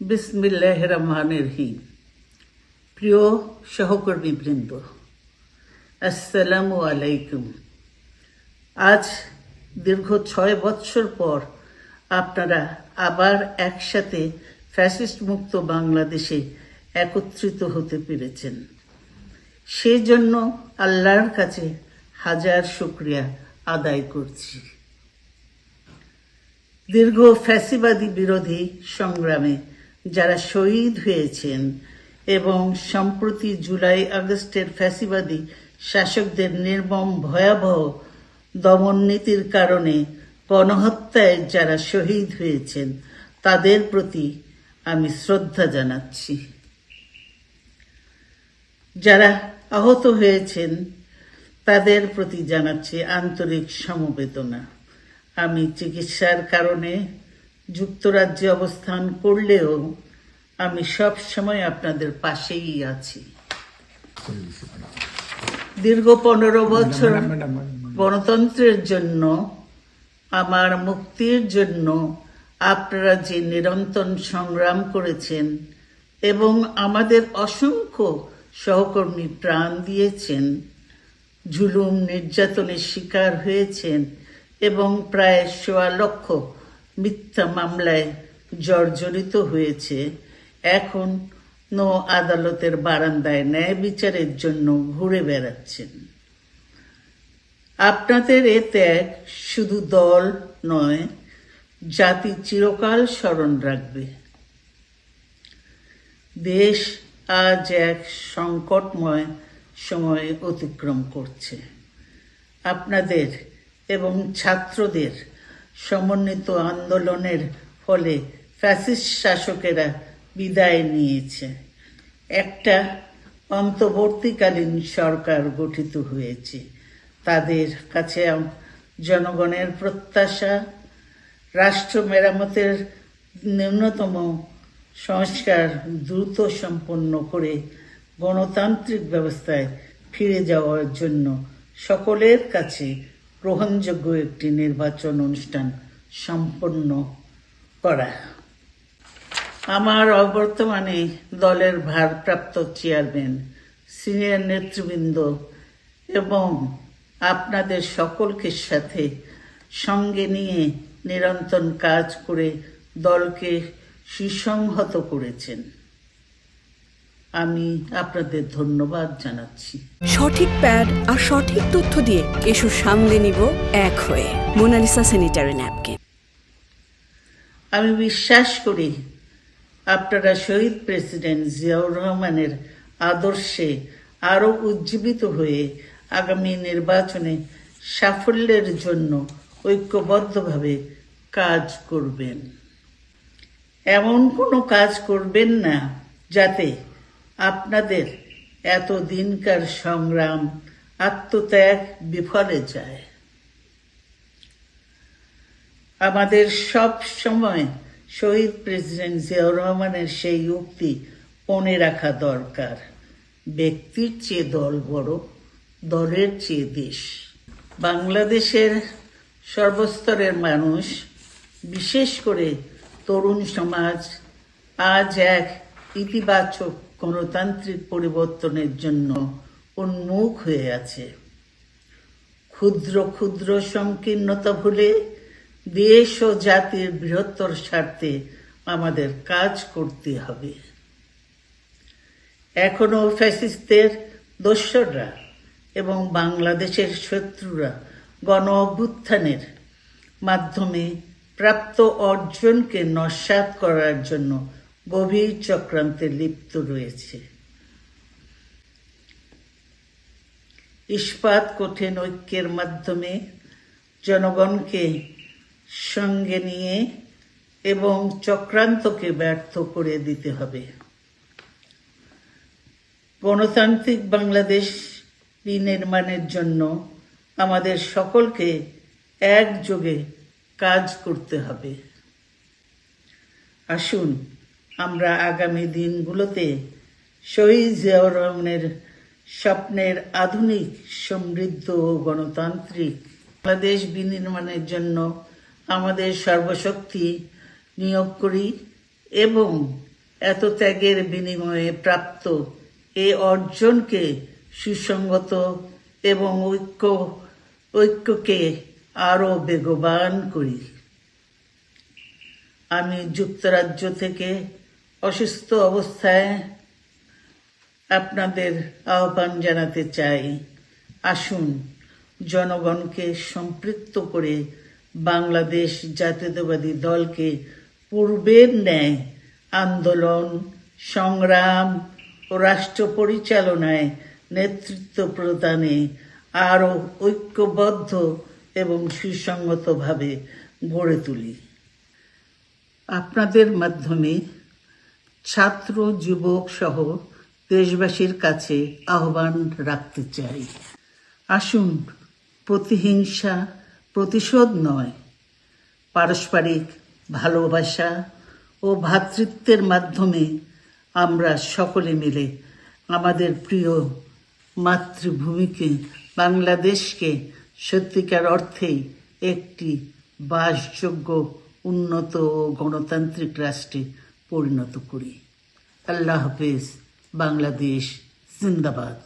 বিসমিল্লাহির রহমানির রহিম। প্রিয় সহকর্মীবৃন্দ, আসসালামু আলাইকুম। আজ দীর্ঘ 6 বৎসর পর আপনারা আবার একসাথে ফ্যাসিস্ট মুক্ত বাংলাদেশে একত্রিত হতে পেরেছেন। সেজন্য আল্লাহর কাছে হাজার শুকরিয়া আদায় করছি। দীর্ঘ ফ্যাসিবাদী বিরোধী সংগ্রামে যারা শহীদ হয়েছেন এবং সম্প্রতি জুলাই আগস্টের ফ্যাসিবাদী শাসকদের নির্মম ভয়াবহ দমন নীতির কারণে গণহত্যায় যারা শহীদ হয়েছেন তাদের প্রতি আমি শ্রদ্ধা জানাচ্ছি। যারা আহত হয়েছেন তাদের প্রতি জানাচ্ছি আন্তরিক সমবেদনা। আমি চিকিৎসার কারণে যুক্তরাজ্যে অবস্থান করলেও আমি সব সময় আপনাদের পাশেই আছি। দীর্ঘ 15 বছর গণতন্ত্রের জন্য, আমার মুক্তির জন্য আপনারা যে নিরন্তর সংগ্রাম করেছেন এবং আমাদের অসংখ্য সহকর্মী প্রাণ দিয়েছেন, জুলুম নির্যাতনের শিকার হয়েছেন এবং প্রায় 1.25 লক্ষ মিথ্যা মামলায় জর্জরিত হয়েছে, এখন আদালতের বারান্দায় ন্যায় বিচারের জন্য ঘুরে বেড়াচ্ছেন। আপনাদের এ ত্যাগ শুধু দল নয়, জাতি চিরকাল স্মরণ রাখবে। দেশ আজ এক সংকটময় সময় অতিক্রম করছে। আপনাদের এবং ছাত্রদের সমন্বিত আন্দোলনের ফলে ফ্যাসিস্ট শাসকেরা বিদায় নিয়েছে। একটা অন্তর্বর্তীকালীন সরকার গঠিত হয়েছে। তাদের কাছে জনগণের প্রত্যাশা, রাষ্ট্র মেরামতের ন্যূনতম সংস্কার দ্রুত সম্পন্ন করে গণতান্ত্রিক ব্যবস্থায় ফিরে যাওয়ার জন্য সকলের কাছে গ্রহণযোগ্য একটি নির্বাচন অনুষ্ঠান সম্পন্ন করা। আমার অবর্তমানে দলের ভারপ্রাপ্ত চেয়ারম্যান, সিনিয়র নেতৃবৃন্দ এবং আপনাদের সকলকে সাথে সঙ্গে নিয়ে নিরন্তর কাজ করে দলকে সুসংহত করেছেন। আমি আপনাদের ধন্যবাদ জানাচ্ছি। সঠিক প্যাড আর সঠিক তথ্য দিয়ে এসব সামলে নিব এক হয়ে। Monalisa sanitary napkin. আমি বিশ্বাস করি আপনারা শহীদ প্রেসিডেন্ট জিয়াউর রহমানের আদর্শে আরও উজ্জীবিত হয়ে আগামী নির্বাচনে সাফল্যের জন্য ঐক্যবদ্ধভাবে কাজ করবেন। এমন কোনো কাজ করবেন না যাতে আপনাদের এত দিনকার সংগ্রাম, আত্মত্যাগ বিফলে যায়। আমাদের সব সময় শহীদ প্রেসিডেন্ট জিয়াউর রহমানের সেই উক্তি মনে রাখা দরকার, ব্যক্তির চেয়ে দল বড়, দলের চেয়ে দেশ। বাংলাদেশের সর্বস্তরের মানুষ, বিশেষ করে তরুণ সমাজ আজ এক ইতিবাচক গণতান্ত্রিক পরিবর্তনের জন্য উন্মুখ হয়ে আছে। ক্ষুদ্র ক্ষুদ্র সংকীর্ণতা ভুলে দেশ ও জাতির বৃহত্তর স্বার্থে আমাদের কাজ করতে হবে। এখনো ফ্যাসিস্টদের দোসররা এবং বাংলাদেশের শত্রুরা গণ অভ্যুত্থানের মাধ্যমে প্রাপ্ত অর্জনকে নস্যাৎ করার জন্য গভীর চক্রান্তে লিপ্ত রয়েছে। ইস্পাত কঠিন ঐক্যের মাধ্যমে জনগণকে সঙ্গে নিয়ে এবং চক্রান্তকে ব্যর্থ করে দিতে হবে। গণতান্ত্রিক বাংলাদেশ বিনির্মাণের জন্য আমাদের সকলকে একযোগে কাজ করতে হবে। আসুন আমরা আগামী দিনগুলোতে শহীদ জিয়াউর রহমানের স্বপ্নের আধুনিক, সমৃদ্ধ ও গণতান্ত্রিক বাংলাদেশ বিনির্মাণের জন্য আমাদের সর্বশক্তি নিয়োগ করি এবং এত ত্যাগের বিনিময়ে প্রাপ্ত এ অর্জনকে সুসংগত এবং ঐক্যকে আরো বেগবান করি। আমি যুক্তরাজ্য থেকে অসুস্থ অবস্থায় আপনাদের আহ্বান জানাতে চাই, আসুন জনগণকে সম্পৃক্ত করে বাংলাদেশ জাতীয়তাবাদী দলকে পূর্বের ন্যায় আন্দোলন, সংগ্রাম ও রাষ্ট্র পরিচালনায় নেতৃত্ব প্রদানে আরও ঐক্যবদ্ধ এবং সুসংগতভাবে গড়ে তুলি। আপনাদের মাধ্যমে ছাত্র, যুবক সহ দেশবাসীর কাছে আহ্বান রাখতে চাই, আসুন প্রতিহিংসা, প্রতিশোধ নয়, পারস্পরিক ভালোবাসা ও ভ্রাতৃত্বের মাধ্যমে আমরা সকলে মিলে আমাদের প্রিয় মাতৃভূমিকে, বাংলাদেশকে সত্যিকার অর্থেই একটি বাসযোগ্য, উন্নত ও গণতান্ত্রিক রাষ্ট্রে পরিণত করি। আল্লাহ হাফেজ। বাংলাদেশ জিন্দাবাদ।